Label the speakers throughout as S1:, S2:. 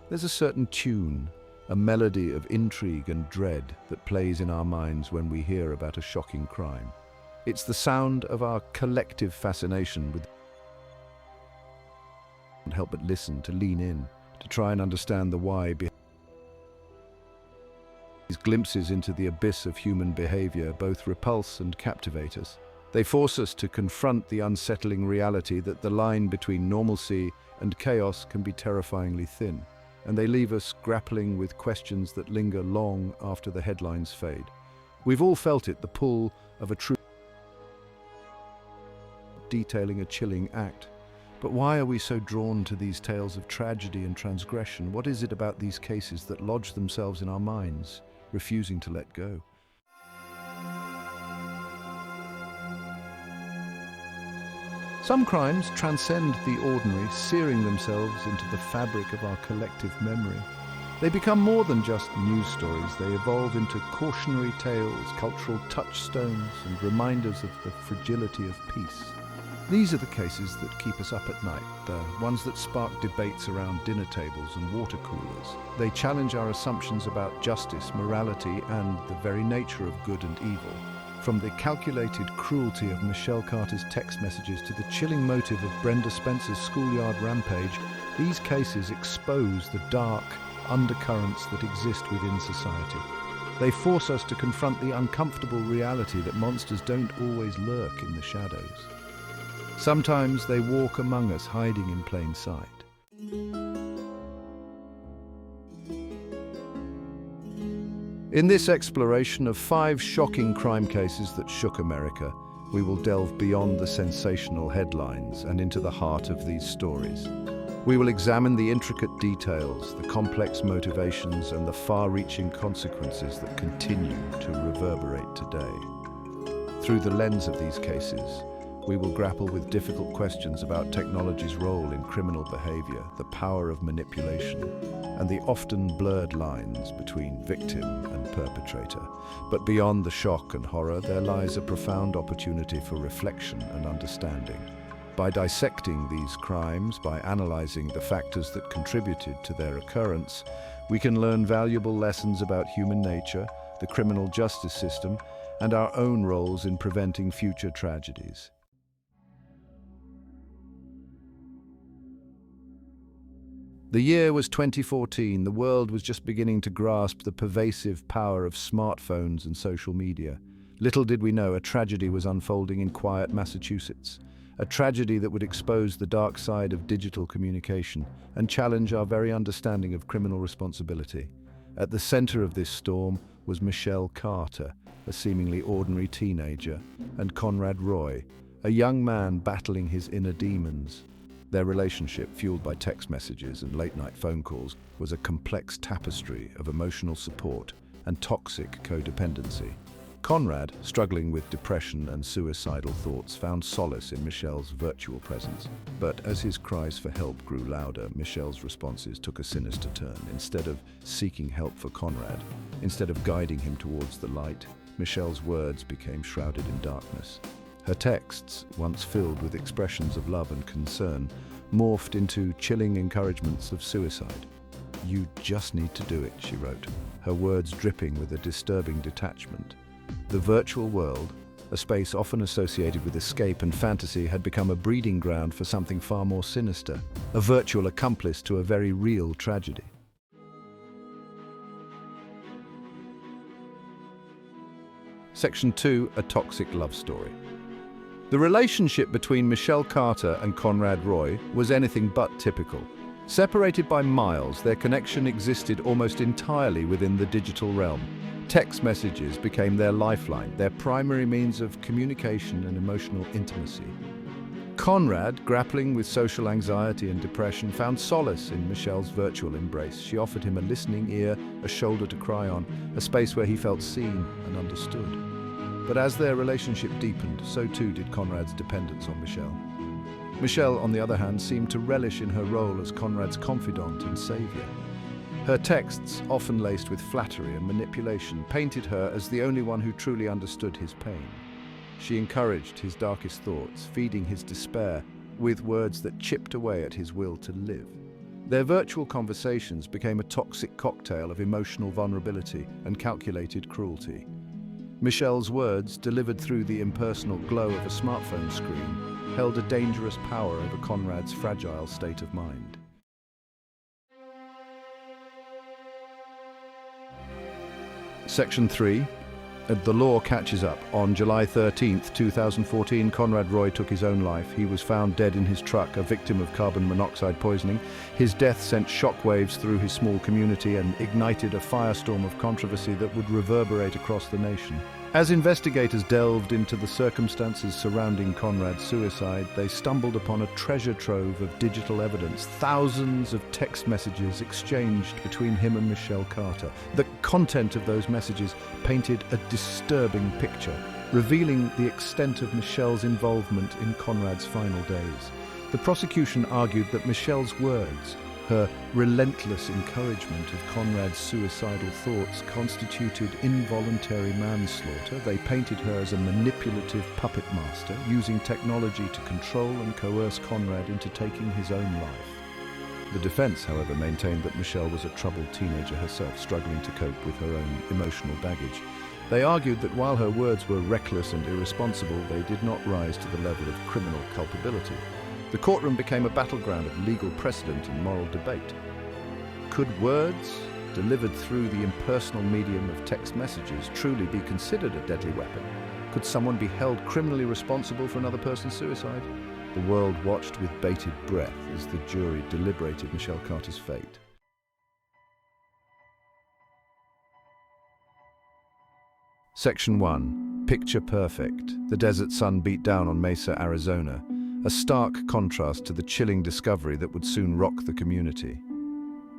S1: There's a certain tune, a melody of intrigue and dread that plays in our minds when we hear about a shocking crime. It's the sound of our collective fascination with and help but listen, to lean in, to try and understand the why behind these glimpses into the abyss of human behavior both repulse and captivate us. They force us to confront the unsettling reality that the line between normalcy and chaos can be terrifyingly thin, and they leave us grappling with questions that linger long after the headlines fade. We've all felt it, the pull of a true detailing a chilling act. But why are we so drawn to these tales of tragedy and transgression? What is it about these cases that lodge themselves in our minds, refusing to let go? Some crimes transcend the ordinary, searing themselves into the fabric of our collective memory. They become more than just news stories. They evolve into cautionary tales, cultural touchstones, and reminders of the fragility of peace. These are the cases that keep us up at night, the ones that spark debates around dinner tables and water coolers. They challenge our assumptions about justice, morality, and the very nature of good and evil. From the calculated cruelty of Michelle Carter's text messages to the chilling motive of Brenda Spencer's schoolyard rampage, these cases expose the dark undercurrents that exist within society. They force us to confront the uncomfortable reality that monsters don't always lurk in the shadows. Sometimes they walk among us, hiding in plain sight. In this exploration of 5 shocking crime cases that shook America, we will delve beyond the sensational headlines and into the heart of these stories. We will examine the intricate details, the complex motivations, and the far-reaching consequences that continue to reverberate today. Through the lens of these cases, we will grapple with difficult questions about technology's role in criminal behavior, the power of manipulation, and the often blurred lines between victim and perpetrator. But beyond the shock and horror, there lies a profound opportunity for reflection and understanding. By dissecting these crimes, by analyzing the factors that contributed to their occurrence, we can learn valuable lessons about human nature, the criminal justice system, and our own roles in preventing future tragedies. The year was 2014. The world was just beginning to grasp the pervasive power of smartphones and social media. Little did we know, a tragedy was unfolding in quiet Massachusetts. A tragedy that would expose the dark side of digital communication and challenge our very understanding of criminal responsibility. At the center of this storm was Michelle Carter, a seemingly ordinary teenager, and Conrad Roy, a young man battling his inner demons. Their relationship, fueled by text messages and late-night phone calls, was a complex tapestry of emotional support and toxic codependency. Conrad, struggling with depression and suicidal thoughts, found solace in Michelle's virtual presence. But as his cries for help grew louder, Michelle's responses took a sinister turn. Instead of seeking help for Conrad, instead of guiding him towards the light, Michelle's words became shrouded in darkness. Her texts, once filled with expressions of love and concern, morphed into chilling encouragements of suicide. "You just need to do it," she wrote, her words dripping with a disturbing detachment. The virtual world, a space often associated with escape and fantasy, had become a breeding ground for something far more sinister, a virtual accomplice to a very real tragedy. Section 2, a toxic love story. The relationship between Michelle Carter and Conrad Roy was anything but typical. Separated by miles, their connection existed almost entirely within the digital realm. Text messages became their lifeline, their primary means of communication and emotional intimacy. Conrad, grappling with social anxiety and depression, found solace in Michelle's virtual embrace. She offered him a listening ear, a shoulder to cry on, a space where he felt seen and understood. But as their relationship deepened, so too did Conrad's dependence on Michelle. Michelle, on the other hand, seemed to relish in her role as Conrad's confidant and savior. Her texts, often laced with flattery and manipulation, painted her as the only one who truly understood his pain. She encouraged his darkest thoughts, feeding his despair with words that chipped away at his will to live. Their virtual conversations became a toxic cocktail of emotional vulnerability and calculated cruelty. Michelle's words, delivered through the impersonal glow of a smartphone screen, held a dangerous power over Conrad's fragile state of mind. Section 3. The law catches up. On July 13, 2014, Conrad Roy took his own life. He was found dead in his truck, a victim of carbon monoxide poisoning. His death sent shockwaves through his small community and ignited a firestorm of controversy that would reverberate across the nation. As investigators delved into the circumstances surrounding Conrad's suicide, they stumbled upon a treasure trove of digital evidence, thousands of text messages exchanged between him and Michelle Carter. The content of those messages painted a disturbing picture, revealing the extent of Michelle's involvement in Conrad's final days. The prosecution argued that Michelle's words, her relentless encouragement of Conrad's suicidal thoughts, constituted involuntary manslaughter. They painted her as a manipulative puppet master, using technology to control and coerce Conrad into taking his own life. The defense, however, maintained that Michelle was a troubled teenager herself, struggling to cope with her own emotional baggage. They argued that while her words were reckless and irresponsible, they did not rise to the level of criminal culpability. The courtroom became a battleground of legal precedent and moral debate. Could words, delivered through the impersonal medium of text messages, truly be considered a deadly weapon? Could someone be held criminally responsible for another person's suicide? The world watched with bated breath as the jury deliberated Michelle Carter's fate. Section 1. Picture Perfect. The desert sun beat down on Mesa, Arizona, a stark contrast to the chilling discovery that would soon rock the community.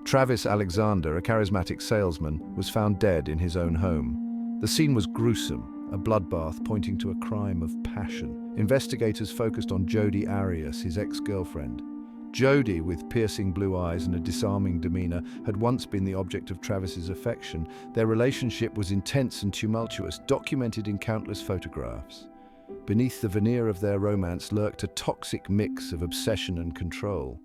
S1: Travis Alexander, a charismatic salesman, was found dead in his own home. The scene was gruesome, a bloodbath pointing to a crime of passion. Investigators focused on Jodi Arias, his ex-girlfriend. Jodi, with piercing blue eyes and a disarming demeanor, had once been the object of Travis's affection. Their relationship was intense and tumultuous, documented in countless photographs. Beneath the veneer of their romance lurked a toxic mix of obsession and control.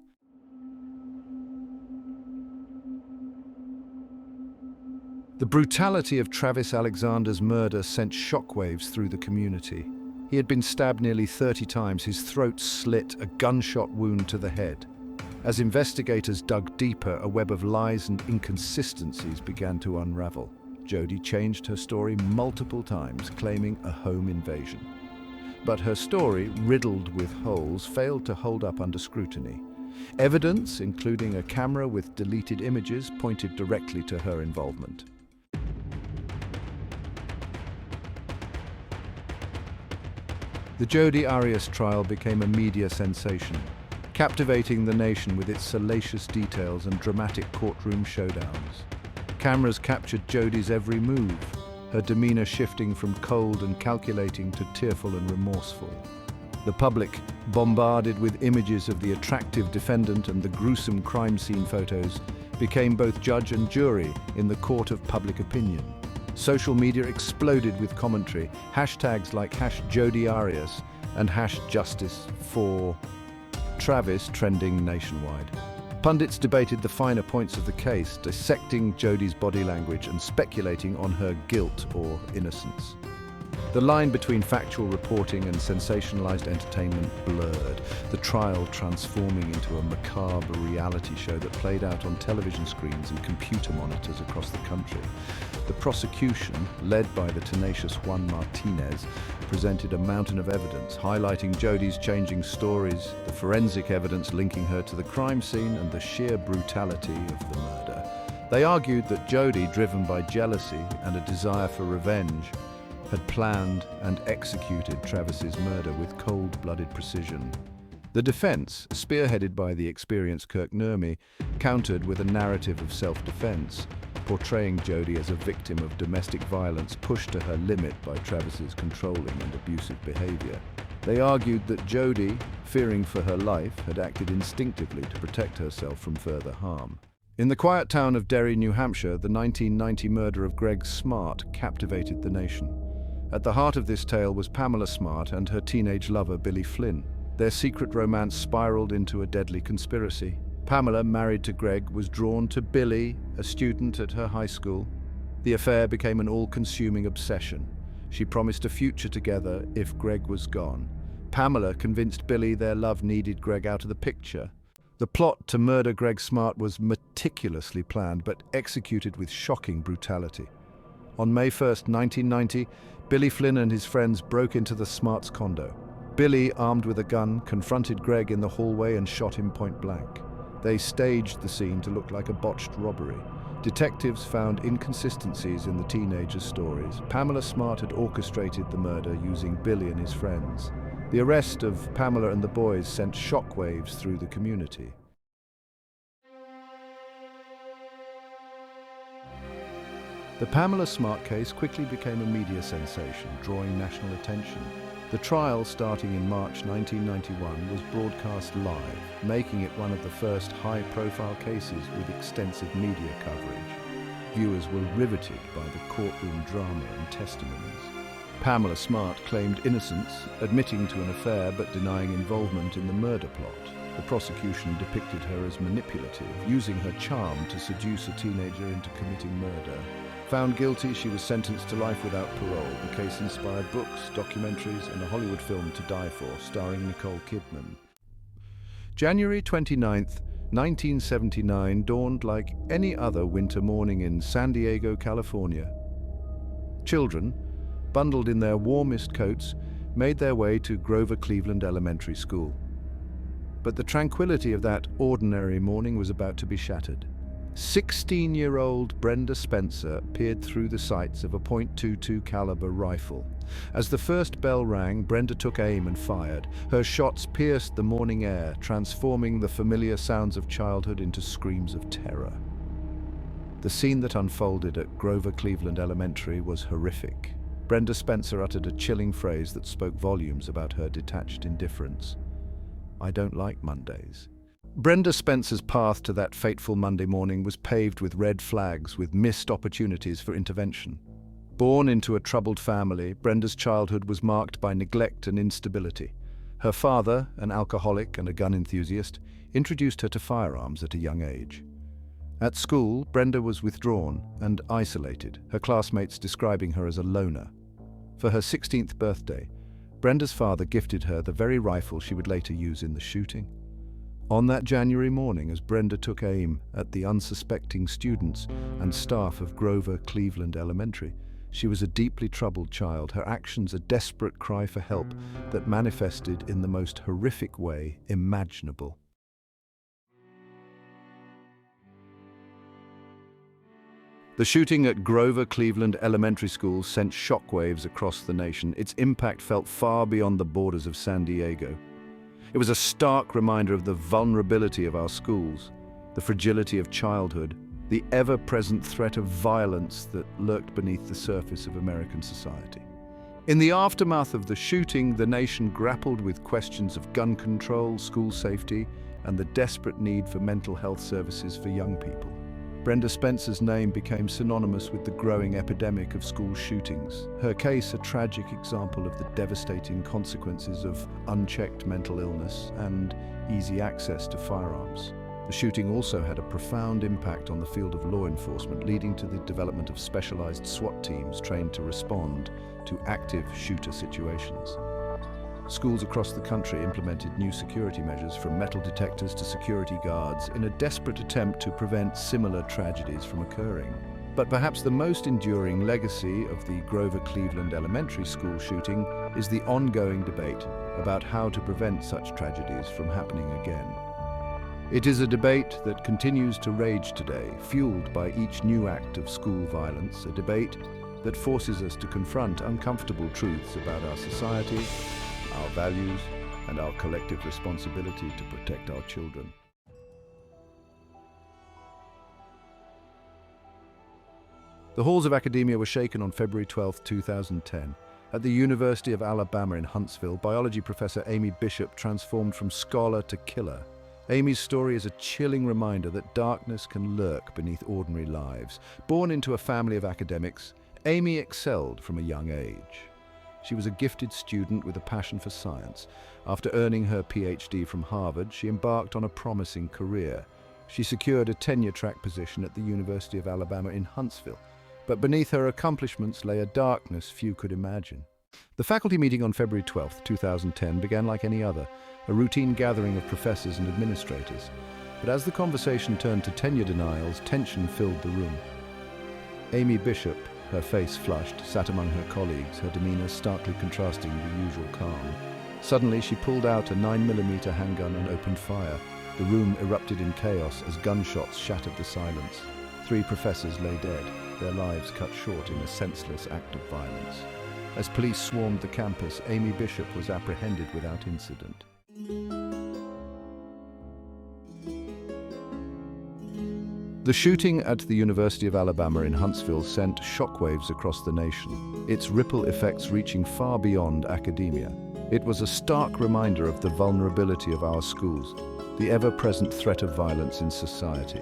S1: The brutality of Travis Alexander's murder sent shockwaves through the community. He had been stabbed nearly 30 times, his throat slit, a gunshot wound to the head. As investigators dug deeper, a web of lies and inconsistencies began to unravel. Jodi changed her story multiple times, claiming a home invasion. But her story, riddled with holes, failed to hold up under scrutiny. Evidence, including a camera with deleted images, pointed directly to her involvement. The Jodi Arias trial became a media sensation, captivating the nation with its salacious details and dramatic courtroom showdowns. Cameras captured Jodi's every move, her demeanor shifting from cold and calculating to tearful and remorseful. The public, bombarded with images of the attractive defendant and the gruesome crime scene photos, became both judge and jury in the court of public opinion. Social media exploded with commentary, hashtags like #JodiArias and #Justice4 Travis trending nationwide. Pundits debated the finer points of the case, dissecting Jodi's body language and speculating on her guilt or innocence. The line between factual reporting and sensationalized entertainment blurred, the trial transforming into a macabre reality show that played out on television screens and computer monitors across the country. The prosecution, led by the tenacious Juan Martinez, presented a mountain of evidence, highlighting Jodi's changing stories, the forensic evidence linking her to the crime scene, and the sheer brutality of the murder. They argued that Jodi, driven by jealousy and a desire for revenge, had planned and executed Travis's murder with cold-blooded precision. The defense, spearheaded by the experienced Kirk Nurmi, countered with a narrative of self-defense, portraying Jodi as a victim of domestic violence pushed to her limit by Travis's controlling and abusive behavior. They argued that Jodi, fearing for her life, had acted instinctively to protect herself from further harm. In the quiet town of Derry, New Hampshire, the 1990 murder of Greg Smart captivated the nation. At the heart of this tale was Pamela Smart and her teenage lover, Billy Flynn. Their secret romance spiraled into a deadly conspiracy. Pamela, married to Greg, was drawn to Billy, a student at her high school. The affair became an all-consuming obsession. She promised a future together if Greg was gone. Pamela convinced Billy their love needed Greg out of the picture. The plot to murder Greg Smart was meticulously planned but executed with shocking brutality. On May 1st, 1990, Billy Flynn and his friends broke into the Smarts' condo. Billy, armed with a gun, confronted Greg in the hallway and shot him point blank. They staged the scene to look like a botched robbery. Detectives found inconsistencies in the teenagers' stories. Pamela Smart had orchestrated the murder using Billy and his friends. The arrest of Pamela and the boys sent shockwaves through the community. The Pamela Smart case quickly became a media sensation, drawing national attention. The trial, starting in March 1991, was broadcast live, making it one of the first high-profile cases with extensive media coverage. Viewers were riveted by the courtroom drama and testimonies. Pamela Smart claimed innocence, admitting to an affair but denying involvement in the murder plot. The prosecution depicted her as manipulative, using her charm to seduce a teenager into committing murder. Found guilty, she was sentenced to life without parole. The case inspired books, documentaries, and a Hollywood film, To Die For, starring Nicole Kidman. January 29th, 1979 dawned like any other winter morning in San Diego, California. Children, bundled in their warmest coats, made their way to Grover Cleveland Elementary School. But the tranquility of that ordinary morning was about to be shattered. 16-year-old Brenda Spencer peered through the sights of a .22 caliber rifle. As the first bell rang, Brenda took aim and fired. Her shots pierced the morning air, transforming the familiar sounds of childhood into screams of terror. The scene that unfolded at Grover Cleveland Elementary was horrific. Brenda Spencer uttered a chilling phrase that spoke volumes about her detached indifference. "I don't like Mondays." Brenda Spencer's path to that fateful Monday morning was paved with red flags, with missed opportunities for intervention. Born into a troubled family, Brenda's childhood was marked by neglect and instability. Her father, an alcoholic and a gun enthusiast, introduced her to firearms at a young age. At school, Brenda was withdrawn and isolated, her classmates describing her as a loner. For her 16th birthday, Brenda's father gifted her the very rifle she would later use in the shooting. On that January morning, as Brenda took aim at the unsuspecting students and staff of Grover Cleveland Elementary, she was a deeply troubled child, her actions a desperate cry for help that manifested in the most horrific way imaginable. The shooting at Grover Cleveland Elementary School sent shockwaves across the nation. Its impact felt far beyond the borders of San Diego. It was a stark reminder of the vulnerability of our schools, the fragility of childhood, the ever-present threat of violence that lurked beneath the surface of American society. In the aftermath of the shooting, the nation grappled with questions of gun control, school safety, and the desperate need for mental health services for young people. Brenda Spencer's name became synonymous with the growing epidemic of school shootings, her case a tragic example of the devastating consequences of unchecked mental illness and easy access to firearms. The shooting also had a profound impact on the field of law enforcement, leading to the development of specialized SWAT teams trained to respond to active shooter situations. Schools across the country implemented new security measures, from metal detectors to security guards, in a desperate attempt to prevent similar tragedies from occurring. But perhaps the most enduring legacy of the Grover Cleveland Elementary School shooting is the ongoing debate about how to prevent such tragedies from happening again. It is a debate that continues to rage today, fueled by each new act of school violence, a debate that forces us to confront uncomfortable truths about our society, our values, and our collective responsibility to protect our children. The halls of academia were shaken on February 12, 2010. At the University of Alabama in Huntsville, biology professor Amy Bishop transformed from scholar to killer. Amy's story is a chilling reminder that darkness can lurk beneath ordinary lives. Born into a family of academics, Amy excelled from a young age. She was a gifted student with a passion for science. After earning her PhD from Harvard, she embarked on a promising career. She secured a tenure-track position at the University of Alabama in Huntsville, but beneath her accomplishments lay a darkness few could imagine. The faculty meeting on February 12, 2010 began like any other, a routine gathering of professors and administrators. But as the conversation turned to tenure denials, tension filled the room. Amy Bishop, her face flushed, sat among her colleagues, her demeanor starkly contrasting with the usual calm. Suddenly, she pulled out a 9mm handgun and opened fire. The room erupted in chaos as gunshots shattered the silence. 3 professors lay dead, their lives cut short in a senseless act of violence. As police swarmed the campus, Amy Bishop was apprehended without incident. The shooting at the University of Alabama in Huntsville sent shockwaves across the nation, its ripple effects reaching far beyond academia. It was a stark reminder of the vulnerability of our schools, the ever-present threat of violence in society.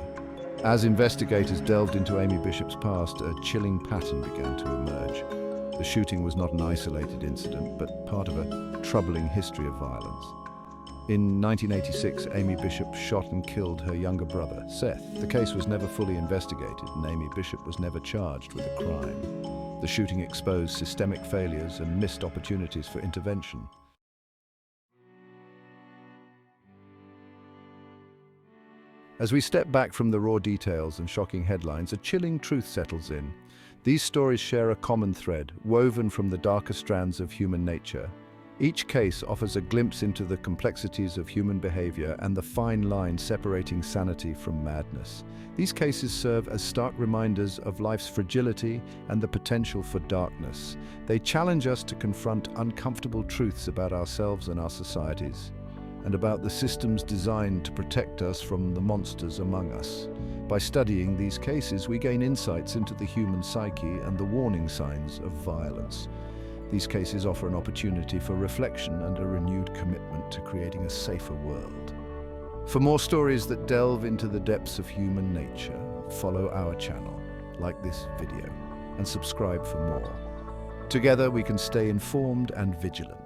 S1: As investigators delved into Amy Bishop's past, a chilling pattern began to emerge. The shooting was not an isolated incident, but part of a troubling history of violence. In 1986, Amy Bishop shot and killed her younger brother, Seth. The case was never fully investigated, and Amy Bishop was never charged with a crime. The shooting exposed systemic failures and missed opportunities for intervention. As we step back from the raw details and shocking headlines, a chilling truth settles in. These stories share a common thread, woven from the darker strands of human nature. Each case offers a glimpse into the complexities of human behavior and the fine line separating sanity from madness. These cases serve as stark reminders of life's fragility and the potential for darkness. They challenge us to confront uncomfortable truths about ourselves and our societies, and about the systems designed to protect us from the monsters among us. By studying these cases, we gain insights into the human psyche and the warning signs of violence. These cases offer an opportunity for reflection and a renewed commitment to creating a safer world. For more stories that delve into the depths of human nature, follow our channel, like this video, and subscribe for more. Together we can stay informed and vigilant.